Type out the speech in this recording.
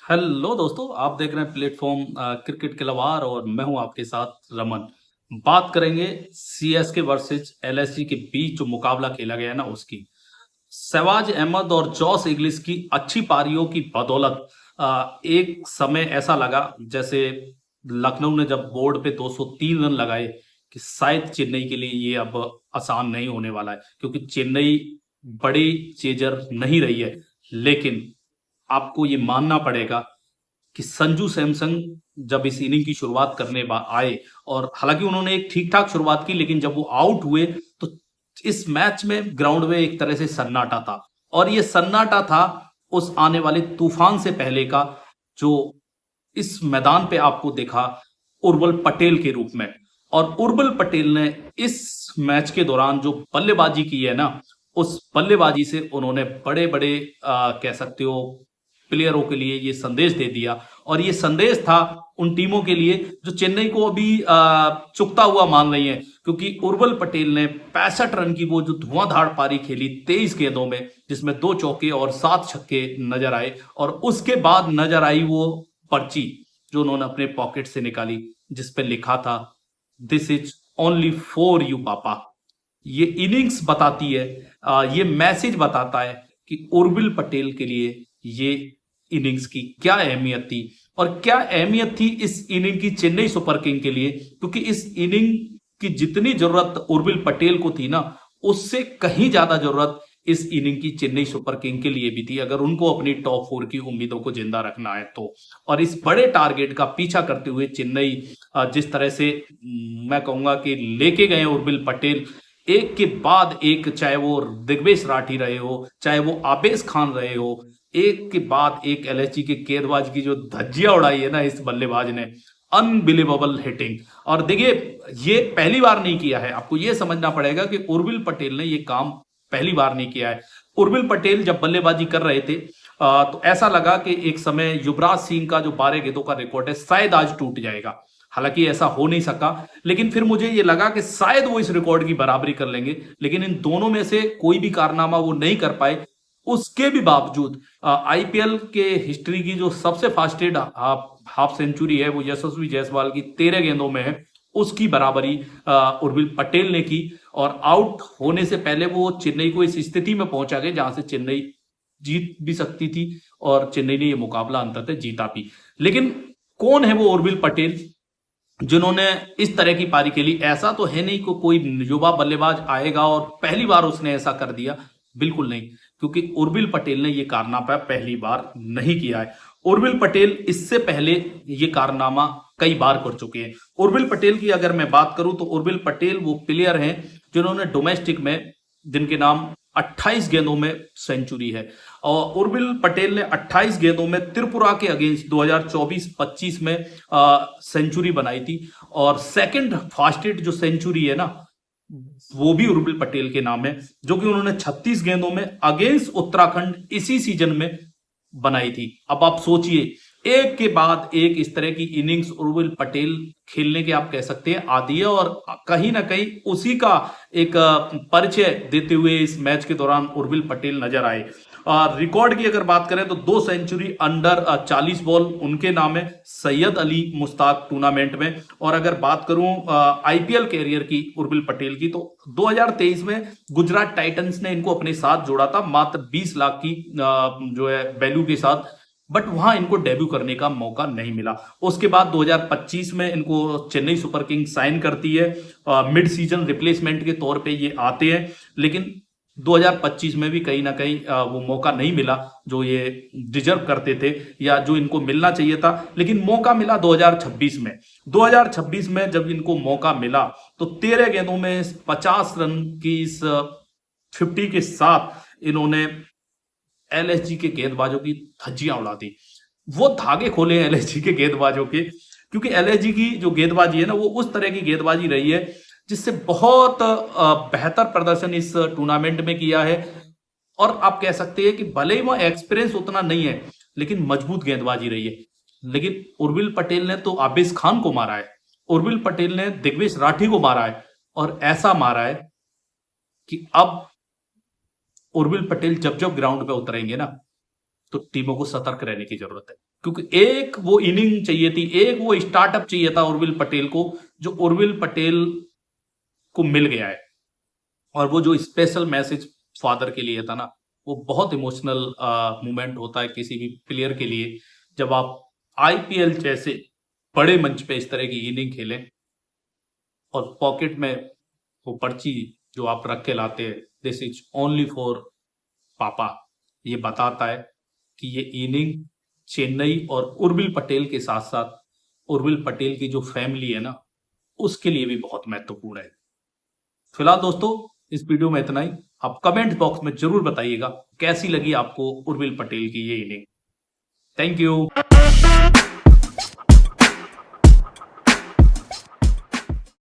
Hello दोस्तों, आप देख रहे हैं प्लेटफॉर्म क्रिकेट खिलवाड़ और मैं हूं आपके साथ रमन। बात करेंगे सीएसके वर्सेस एलएसजी के बीच जो मुकाबला खेला गया ना उसकी। शहबाज अहमद और जॉस इंग्लिश की अच्छी पारियों की बदौलत एक समय ऐसा लगा जैसे लखनऊ ने जब बोर्ड पे 203 रन लगाए कि शायद चेन्नई के लिए ये अब आसान नहीं होने वाला है, क्योंकि चेन्नई बड़ी चेजर नहीं रही है। लेकिन आपको ये मानना पड़ेगा कि संजू सैमसन जब इस इनिंग की शुरुआत करने आए, और हालांकि उन्होंने एक ठीक ठाक शुरुआत की, लेकिन जब वो आउट हुए तो इस मैच में ग्राउंड में एक तरह से सन्नाटा था। और ये सन्नाटा था उस आने वाले तूफान से पहले का, जो इस मैदान पे आपको देखा उर्वल पटेल के रूप में। और उर्वल पटेल ने इस मैच के दौरान जो बल्लेबाजी की है ना, उस बल्लेबाजी से उन्होंने बड़े बड़े कह सकते हो प्लेयरों के लिए ये संदेश दे दिया। और ये संदेश था उन टीमों के लिए जो चेन्नई को अभी चुकता हुआ मान रही है, क्योंकि उर्वल पटेल ने 65 रन की वो जो धुआंधार पारी खेली 23 गेंदों में, जिसमें 2 चौके और 7 छक्के नजर आए। और उसके बाद नजर आई वो पर्ची जो उन्होंने अपने पॉकेट से निकाली, जिसपे लिखा था this is only for you पापा। ये इनिंग्स बताती है, ये मैसेज बताता है कि उर्विल पटेल के लिए ये इनिंग्स की क्या अहमियत थी, और क्या अहमियत थी इस इनिंग की चेन्नई सुपर किंग के लिए। क्योंकि इस इनिंग की जितनी जरूरत उर्विल पटेल को थी ना, उससे कहीं ज्यादा जरूरत इस इनिंग की चेन्नई सुपर किंग के लिए भी थी, अगर उनको अपनी टॉप 4 की उम्मीदों को जिंदा रखना है तो। और इस बड़े टारगेट का पीछा करते हुए चेन्नई जिस तरह से मैं कहूंगा कि लेके गए उर्विल पटेल, एक के बाद एक, चाहे वो दिग्वेश राठी रहे हो, चाहे वो आबेज खान रहे हो, एक के बाद एक एलएचजी के गेंदबाज की जो धज्जियां उड़ाई है ना इस बल्लेबाज ने, अनबिलीवेबल हिटिंग। और देखिए, ये पहली बार नहीं किया है, आपको ये समझना पड़ेगा कि उर्विल पटेल ने ये काम पहली बार नहीं किया है। उर्विल पटेल जब बल्लेबाजी कर रहे थे तो ऐसा लगा कि एक समय युवराज सिंह का जो 12 गेंदों का रिकॉर्ड है शायद आज टूट जाएगा। हालांकि ऐसा हो नहीं सका, लेकिन फिर मुझे ये लगा कि शायद वो इस रिकॉर्ड की बराबरी कर लेंगे, लेकिन इन दोनों में से कोई भी कारनामा वो नहीं कर पाए। उसके भी बावजूद आईपीएल के हिस्ट्री की जो सबसे फास्टेस्ट हाफ सेंचुरी है वो यशस्वी जायसवाल की 13 गेंदों में है, उसकी बराबरी उर्विल पटेल ने की। और आउट होने से पहले वो चेन्नई को इस स्थिति में पहुंचा गए जहां से चेन्नई जीत भी सकती थी, और चेन्नई ने ये मुकाबला अंततः जीता भी। लेकिन कौन है वो उर्विल पटेल जिन्होंने इस तरह की पारी खेली? ऐसा तो है नहीं को कोई युवा बल्लेबाज आएगा और पहली बार उसने ऐसा कर दिया, बिल्कुल नहीं। क्योंकि उर्विल पटेल ने यह कारनामा पहली बार नहीं किया है। उर्विल पटेल इससे पहले ये कारनामा कई बार कर चुके हैं। उर्विल पटेल की अगर मैं बात करूं तो उर्विल पटेल वो प्लेयर हैं जिन्होंने डोमेस्टिक में, जिनके नाम 28 गेंदों में सेंचुरी है। और उर्विल पटेल ने 28 गेंदों में त्रिपुरा के अगेंस्ट 2024-25 में सेंचुरी बनाई थी। और सेकंड फास्टेस्ट जो सेंचुरी है ना, वो भी उर्विल पटेल के नाम है, जो कि उन्होंने 36 गेंदों में अगेंस्ट उत्तराखंड इसी सीजन में बनाई थी। अब आप सोचिए, एक के बाद एक इस तरह की इनिंग्स उर्विल पटेल खेलने के आप कह सकते हैं आदी है, और कहीं ना कहीं उसी का एक परिचय देते हुए इस मैच के दौरान उर्विल पटेल नजर आए। रिकॉर्ड की अगर बात करें तो 2 सेंचुरी अंडर 40 बॉल उनके नाम है सैयद अली मुश्ताक टूर्नामेंट में। और अगर बात करूं आईपीएल कैरियर की उर्विल पटेल की, तो 2023 में गुजरात टाइटंस ने इनको अपने साथ जोड़ा था मात्र 20 लाख की जो है वैल्यू के साथ, बट वहां इनको डेब्यू करने का मौका नहीं मिला। उसके बाद 2025 में इनको चेन्नई सुपर किंग साइन करती है, मिड सीजन रिप्लेसमेंट के तौर पे ये आते हैं। लेकिन 2025 में भी कहीं ना कहीं वो मौका नहीं मिला जो ये डिजर्व करते थे या जो इनको मिलना चाहिए था। लेकिन मौका मिला 2026 में। 2026 में जब इनको मौका मिला तो 13 गेंदों में 50 रन की इस 50 के साथ इन्होंने एलएसजी के गेंदबाजों की धज्जियां उड़ा दी। वो धागे खोले हैं एलएसजी के गेंदबाजों के, क्योंकि एलएसजी की जो गेंदबाजी है ना, वो उस तरह की गेंदबाजी रही है जिससे बहुत बेहतर प्रदर्शन इस टूर्नामेंट में किया है। और आप कह सकते हैं कि भले ही वो एक्सपीरियंस उतना नहीं है, लेकिन मजबूत गेंदबाजी रही है। लेकिन उर्विल पटेल ने तो आबिज खान को मारा है, उर्विल पटेल ने दिग्वेश राठी को मारा है, और ऐसा मारा है कि अब उर्विल पटेल जब जब ग्राउंड पे उतरेंगे ना, तो टीमों को सतर्क रहने की जरूरत है। क्योंकि एक वो इनिंग चाहिए थी, एक वो स्टार्टअप चाहिए था उर्विल पटेल को, जो उर्विल पटेल को मिल गया है। और वो जो स्पेशल मैसेज फादर के लिए था ना, वो बहुत इमोशनल मोमेंट होता है किसी भी प्लेयर के लिए, जब आप आईपीएल जैसे बड़े मंच पे इस तरह की इनिंग खेलें और पॉकेट में वो पर्ची जो आप रख के लाते हैं, दिस इज ओनली फॉर पापा, ये बताता है कि ये इनिंग चेन्नई और उर्विल पटेल के साथ साथ उर्विल पटेल की जो फैमिली है ना, उसके लिए भी बहुत महत्वपूर्ण है। फिलहाल दोस्तों, इस वीडियो में इतना ही। आप कमेंट बॉक्स में जरूर बताइएगा कैसी लगी आपको उर्विल पटेल की ये इनिंग। Thank you.